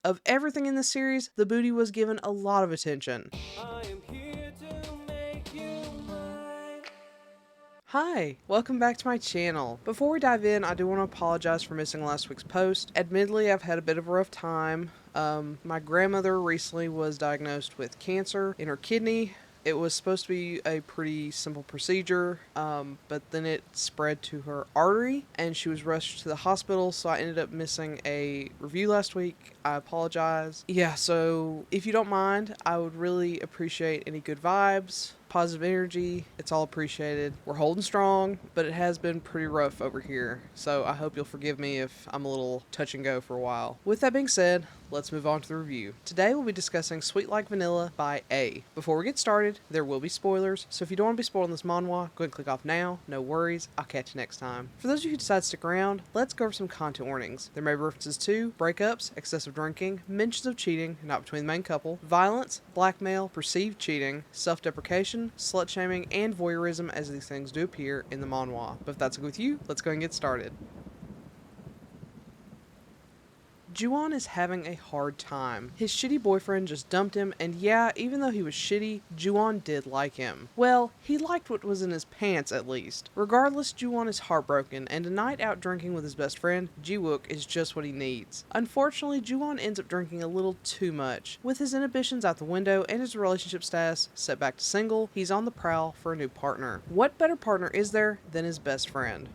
Of everything in the series, the booty was given a lot of attention. I am here to make you mine. Hi, welcome back to my channel. Before we dive in, I do want to apologize for missing last week's post. Admittedly, I've had a bit of a rough time. My grandmother recently was diagnosed with cancer in her kidney. It was supposed to be a pretty simple procedure, but then it spread to her artery and she was rushed to the hospital, so I ended up missing a review last week. I apologize. Yeah, so if you don't mind, I would really appreciate any good vibes, positive energy. It's all appreciated. We're holding strong, but it has been pretty rough over here, so I hope you'll forgive me if I'm a little touch and go for a while. With that being said, let's move on to the review. Today we'll be discussing Sweet Like Vanilla by A. Before we get started, there will be spoilers, so if you don't want to be spoiled in this manhwa, go ahead and click off now. No worries, I'll catch you next time. For those of you who decide to stick around, let's go over some content warnings. There may be references to breakups, excessive drinking, mentions of cheating, not between the main couple, violence, blackmail, perceived cheating, self-deprecation, slut-shaming, and voyeurism, as these things do appear in the manhwa. But if that's okay with you, let's go and get started. Juwon is having a hard time. His shitty boyfriend just dumped him, and yeah, even though he was shitty, Juwon did like him. Well, he liked what was in his pants at least. Regardless, Juwon is heartbroken, and a night out drinking with his best friend, Jiwook, is just what he needs. Unfortunately, Juwon ends up drinking a little too much. With his inhibitions out the window and his relationship status set back to single, he's on the prowl for a new partner. What better partner is there than his best friend?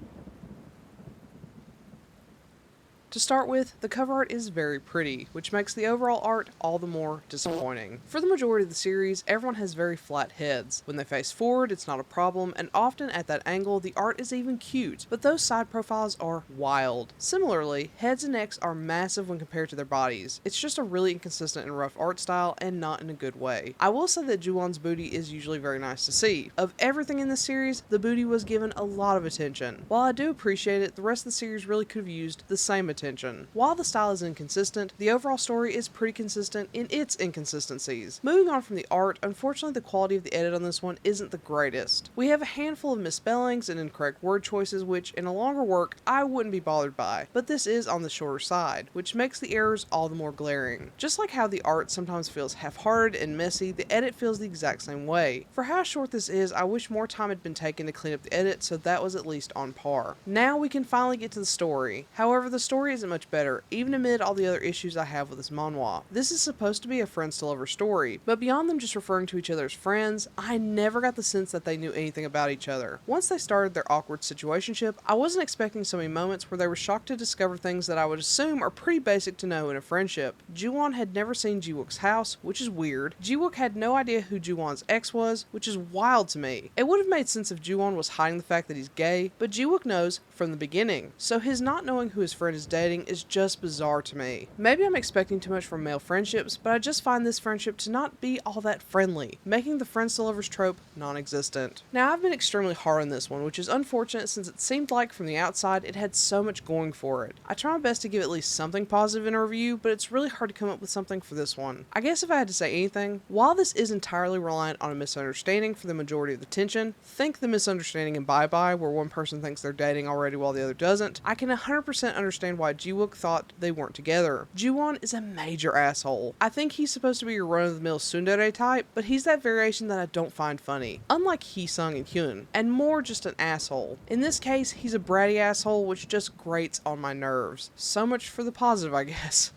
To start with, the cover art is very pretty, which makes the overall art all the more disappointing. For the majority of the series, everyone has very flat heads. When they face forward, it's not a problem, and often at that angle, the art is even cute, but those side profiles are wild. Similarly, heads and necks are massive when compared to their bodies. It's just a really inconsistent and rough art style, and not in a good way. I will say that Juwon's booty is usually very nice to see. Of everything in the series, the booty was given a lot of attention. While I do appreciate it, the rest of the series really could have used the same attention. While the style is inconsistent, the overall story is pretty consistent in its inconsistencies. Moving on from the art, unfortunately the quality of the edit on this one isn't the greatest. We have a handful of misspellings and incorrect word choices which, in a longer work, I wouldn't be bothered by, but this is on the shorter side, which makes the errors all the more glaring. Just like how the art sometimes feels half-hearted and messy, the edit feels the exact same way. For how short this is, I wish more time had been taken to clean up the edit so that was at least on par. Now we can finally get to the story. However, the story isn't much better, even amid all the other issues I have with this manhwa. This is supposed to be a friends to lover story, but beyond them just referring to each other as friends, I never got the sense that they knew anything about each other. Once they started their awkward situationship, I wasn't expecting so many moments where they were shocked to discover things that I would assume are pretty basic to know in a friendship. Juwon had never seen Jiwook's house, which is weird. Jiwook had no idea who Juwon's ex was, which is wild to me. It would have made sense if Juwon was hiding the fact that he's gay, but Jiwook knows from the beginning, so his not knowing who his friend is dating is just bizarre to me. Maybe I'm expecting too much from male friendships, but I just find this friendship to not be all that friendly, making the friends to lovers trope non-existent. Now, I've been extremely hard on this one, which is unfortunate since it seemed like from the outside it had so much going for it. I try my best to give at least something positive in a review, but it's really hard to come up with something for this one. I guess if I had to say anything, while this is entirely reliant on a misunderstanding for the majority of the tension, think the misunderstanding in Bye Bye where one person thinks they're dating already while the other doesn't, I can 100% understand why Jiwook thought they weren't together. Juwon is a major asshole. I think he's supposed to be your run-of-the-mill tsundere type, but he's that variation that I don't find funny, unlike Heesung and Hyun, and more just an asshole. In this case, he's a bratty asshole which just grates on my nerves. So much for the positive, I guess.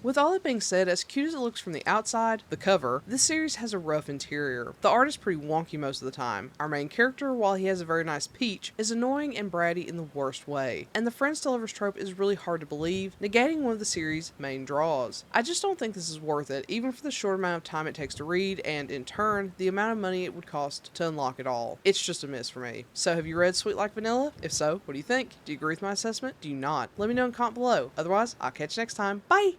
With all that being said, as cute as it looks from the outside, the cover, this series has a rough interior. The art is pretty wonky most of the time. Our main character, while he has a very nice peach, is annoying and bratty in the worst way. And the friends to lovers trope is really hard to believe, negating one of the series' main draws. I just don't think this is worth it, even for the short amount of time it takes to read, and in turn, the amount of money it would cost to unlock it all. It's just a miss for me. So have you read Sweet Like Vanilla? If so, what do you think? Do you agree with my assessment? Do you not? Let me know in comment below. Otherwise, I'll catch you next time. Bye!